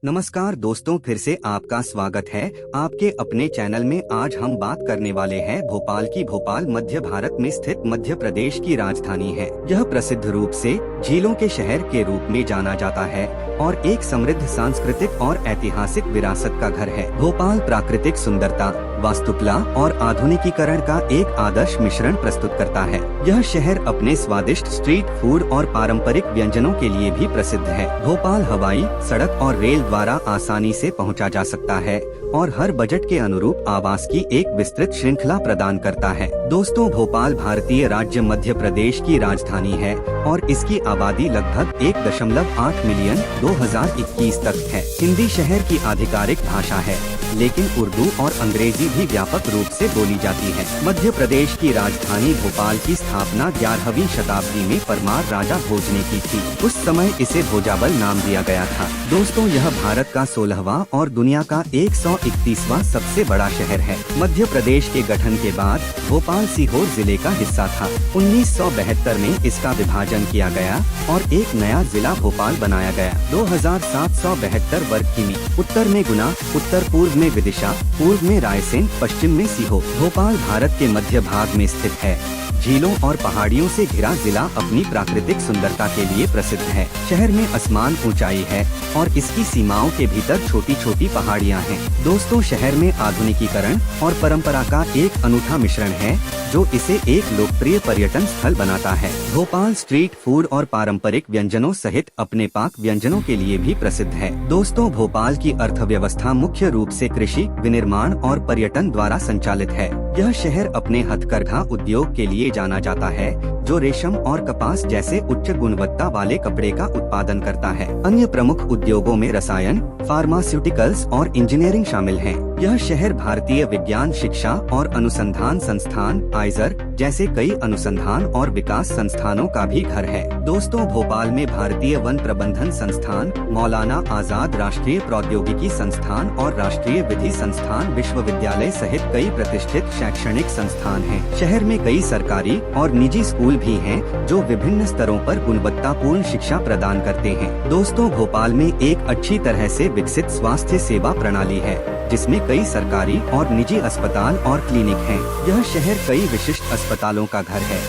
नमस्कार दोस्तों, फिर से आपका स्वागत है आपके अपने चैनल में। आज हम बात करने वाले हैं भोपाल की। भोपाल मध्य भारत में स्थित मध्य प्रदेश की राजधानी है। यह प्रसिद्ध रूप से झीलों के शहर के रूप में जाना जाता है और एक समृद्ध सांस्कृतिक और ऐतिहासिक विरासत का घर है। भोपाल प्राकृतिक सुंदरता, वास्तुकला और आधुनिकीकरण का एक आदर्श मिश्रण प्रस्तुत करता है। यह शहर अपने स्वादिष्ट स्ट्रीट फूड और पारंपरिक व्यंजनों के लिए भी प्रसिद्ध है। भोपाल हवाई, सड़क और रेल द्वारा आसानी से पहुंचा जा सकता है और हर बजट के अनुरूप आवास की एक विस्तृत श्रृंखला प्रदान करता है। दोस्तों, भोपाल भारतीय राज्य मध्य प्रदेश की राजधानी है और इसकी आबादी लगभग 1.8 मिलियन 2021 तक है। हिंदी शहर की आधिकारिक भाषा है, लेकिन उर्दू और अंग्रेजी भी व्यापक रूप से बोली जाती है। मध्य प्रदेश की राजधानी भोपाल की स्थापना 11वीं शताब्दी में परमार राजा भोज ने की थी। उस समय इसे भोजाबल नाम दिया गया था। दोस्तों, यह भारत का 16वां और दुनिया का 131वां सबसे बड़ा शहर है। मध्य प्रदेश के गठन के बाद भोपाल सीहोर जिले का हिस्सा था। 1972 में इसका विभाजन किया गया और एक नया जिला भोपाल बनाया गया। 2772 वर्ग किमी। उत्तर में गुना, उत्तर पूर्व में विदिशा, पूर्व में रायसेन, पश्चिम में सीहोर। भोपाल भारत के मध्य भाग में स्थित है। झीलों और पहाड़ियों से घिरा जिला अपनी प्राकृतिक सुंदरता के लिए प्रसिद्ध है। शहर में आसमान ऊंचाई है और इसकी सीमाओं के भीतर छोटी छोटी पहाड़ियां हैं। दोस्तों, शहर में आधुनिकीकरण और परंपरा का एक अनूठा मिश्रण है जो इसे एक लोकप्रिय पर्यटन स्थल बनाता है। भोपाल स्ट्रीट फूड और पारंपरिक व्यंजनों सहित अपने पाक व्यंजनों के लिए भी प्रसिद्ध है। दोस्तों, भोपाल की अर्थव्यवस्था मुख्य रूप से कृषि, विनिर्माण और पर्यटन द्वारा संचालित है। यह शहर अपने हथकरघा उद्योग के लिए जाना जाता है, जो रेशम और कपास जैसे उच्च गुणवत्ता वाले कपड़े का उत्पादन करता है। अन्य प्रमुख उद्योगों में रसायन, फार्मास्यूटिकल्स और इंजीनियरिंग शामिल हैं। यह शहर भारतीय विज्ञान शिक्षा और अनुसंधान संस्थान आइजर जैसे कई अनुसंधान और विकास संस्थानों का भी घर है। दोस्तों, भोपाल में भारतीय वन प्रबंधन संस्थान, मौलाना आजाद राष्ट्रीय प्रौद्योगिकी संस्थान और राष्ट्रीय विधि संस्थान विश्वविद्यालय सहित कई प्रतिष्ठित शैक्षणिक संस्थान हैं। शहर में कई सरकारी और निजी स्कूल भी हैं, जो विभिन्न स्तरों पर गुणवत्तापूर्ण शिक्षा प्रदान करते हैं। दोस्तों, भोपाल में एक अच्छी तरह से विकसित स्वास्थ्य सेवा प्रणाली है, जिसमें कई सरकारी और निजी अस्पताल और क्लिनिक हैं। यह शहर कई विशिष्ट अस्पतालों का घर है,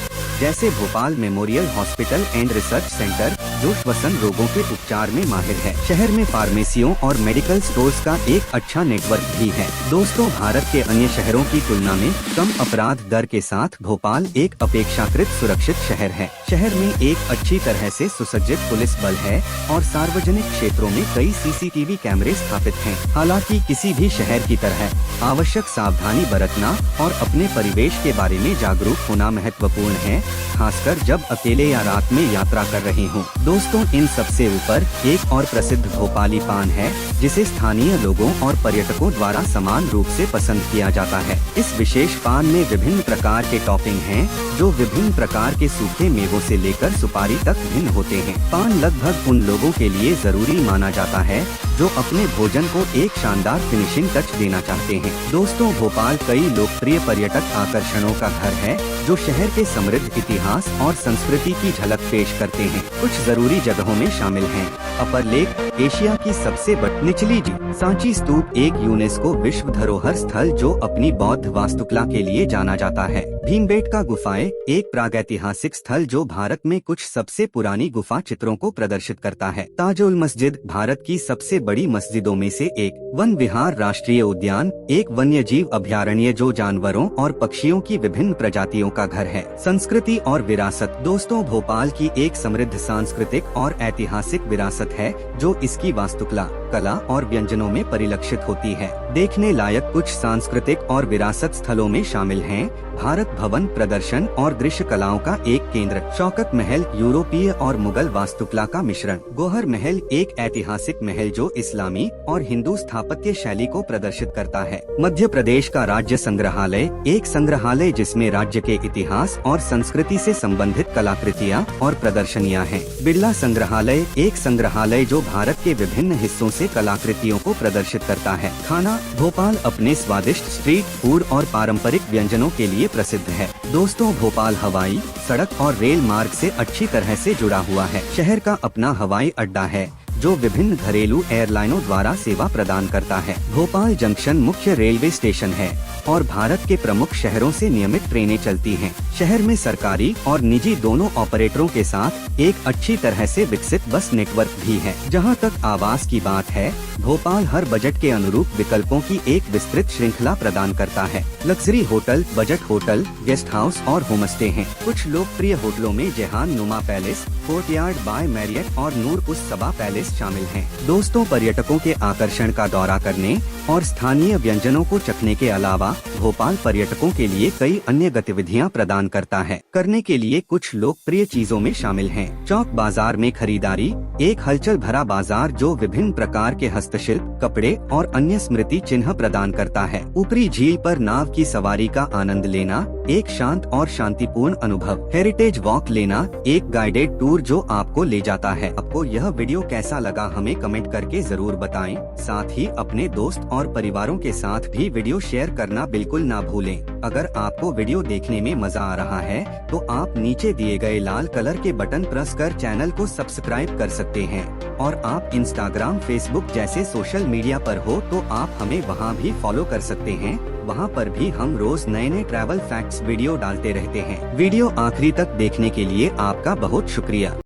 जैसे Bhopal memorial hospital and research centre, जो श्वसन रोगों के उपचार में माहिर है। शहर में फार्मेसियों और मेडिकल स्टोर्स का एक अच्छा नेटवर्क भी है। दोस्तों, भारत के अन्य शहरों की तुलना में कम अपराध दर के साथ भोपाल एक अपेक्षाकृत सुरक्षित शहर है। शहर में एक अच्छी तरह से सुसज्जित पुलिस बल है और सार्वजनिक क्षेत्रों में कई सीसीटीवी कैमरे स्थापित हैं। हालांकि किसी भी शहर की तरह आवश्यक सावधानी बरतना और अपने परिवेश के बारे में जागरूक होना महत्वपूर्ण है, खासकर जब अकेले या रात में यात्रा कर रहे हों। दोस्तों, इन सबसे ऊपर एक और प्रसिद्ध भोपाली पान है, जिसे स्थानीय लोगों और पर्यटकों द्वारा समान रूप से पसंद किया जाता है। इस विशेष पान में विभिन्न प्रकार के टॉपिंग हैं, जो विभिन्न प्रकार के सूखे मेवों से लेकर सुपारी तक भिन्न होते हैं। पान लगभग उन लोगों के लिए जरूरी माना जाता है जो अपने भोजन को एक शानदार फिनिशिंग टच देना चाहते हैं। दोस्तों, भोपाल कई लोकप्रिय पर्यटक आकर्षणों का घर है, जो शहर के समृद्ध इतिहास और संस्कृति की झलक पेश करते हैं। कुछ जरूरी जगहों में शामिल हैं: अपर लेक, एशिया की सबसे बड़ी निचली जी, सांची स्तूप, एक यूनेस्को विश्व धरोहर स्थल जो अपनी बौद्ध वास्तुकला के लिए जाना जाता है। भीमबेटका गुफाएं, एक प्रागैतिहासिक स्थल जो भारत में कुछ सबसे पुरानी गुफा चित्रों को प्रदर्शित करता है। ताजुल मस्जिद, भारत की सबसे बड़ी मस्जिदों में से एक। वन विहार राष्ट्रीय उद्यान, एक वन्यजीव अभयारण्य जो जानवरों और पक्षियों की विभिन्न प्रजातियों का घर है। संस्कृति और विरासत। दोस्तों, भोपाल की एक समृद्ध सांस्कृतिक और ऐतिहासिक विरासत है, जो इसकी वास्तुकला, कला और व्यंजनों में परिलक्षित होती है। देखने लायक कुछ सांस्कृतिक और विरासत स्थलों में शामिल हैं: भारत भवन, प्रदर्शन और दृश्य कलाओं का एक केंद्र। शौकत महल, यूरोपीय और मुगल वास्तुकला का मिश्रण। गौहर महल, एक ऐतिहासिक महल जो इस्लामी और हिंदू स्थापत्य शैली को प्रदर्शित करता है। मध्य प्रदेश का राज्य संग्रहालय, एक संग्रहालय जिसमें राज्य के इतिहास और संस्कृति से संबंधित कलाकृतियाँ और प्रदर्शनियाँ हैं। बिरला संग्रहालय, एक संग्रहालय जो भारत के विभिन्न हिस्सों से कलाकृतियों को प्रदर्शित करता है। खाना, भोपाल अपने स्वादिष्ट स्ट्रीट फूड और पारंपरिक व्यंजनों के लिए प्रसिद्ध है। दोस्तों, भोपाल हवाई, सड़क और रेल मार्ग से अच्छी तरह से जुड़ा हुआ है। शहर का अपना हवाई अड्डा है, जो विभिन्न घरेलू एयरलाइनों द्वारा सेवा प्रदान करता है। भोपाल जंक्शन मुख्य रेलवे स्टेशन है और भारत के प्रमुख शहरों से नियमित ट्रेनें चलती हैं। शहर में सरकारी और निजी दोनों ऑपरेटरों के साथ एक अच्छी तरह से विकसित बस नेटवर्क भी है। जहां तक आवास की बात है, भोपाल हर बजट के अनुरूप विकल्पों की एक विस्तृत श्रृंखला प्रदान करता है। Luxury hotel, budget hotel, guest house और होमस्टे हैं। कुछ लोकप्रिय होटलों में जहान नुमा पैलेस, कोर्टयार्ड बाय मैरियट और नूर उस सबा पैलेस शामिल हैं। दोस्तों, पर्यटकों के आकर्षण का दौरा करने और स्थानीय व्यंजनों को चखने के अलावा भोपाल पर्यटकों के लिए कई अन्य गतिविधियां प्रदान करता है। करने के लिए कुछ लोकप्रिय चीजों में शामिल हैं: चौक बाजार में खरीदारी, एक हलचल भरा बाजार जो विभिन्न प्रकार के हस्तशिल्प, कपड़े और अन्य स्मृति चिन्ह प्रदान करता है। ऊपरी झील पर नाव की सवारी का आनंद लेना, एक शांत और शांतिपूर्ण अनुभव। हेरिटेज वॉक लेना, एक गाइडेड टूर जो आपको ले जाता है। आपको यह वीडियो कैसा लगा हमें कमेंट करके जरूर बताएं। साथ ही अपने दोस्त और परिवारों के साथ भी वीडियो शेयर करना बिल्कुल ना भूलें। अगर आपको वीडियो देखने में मजा आ रहा है तो आप नीचे दिए गए लाल कलर के बटन प्रेस कर चैनल को सब्सक्राइब कर सकते हैं। और आप इंस्टाग्राम, फेसबुक जैसे सोशल मीडिया पर हो तो आप हमें वहां भी फॉलो कर सकते हैं। वहां पर भी हम रोज नए नए ट्रैवल फैक्ट्स वीडियो डालते रहते हैं। वीडियो आखिरी तक देखने के लिए आपका बहुत शुक्रिया।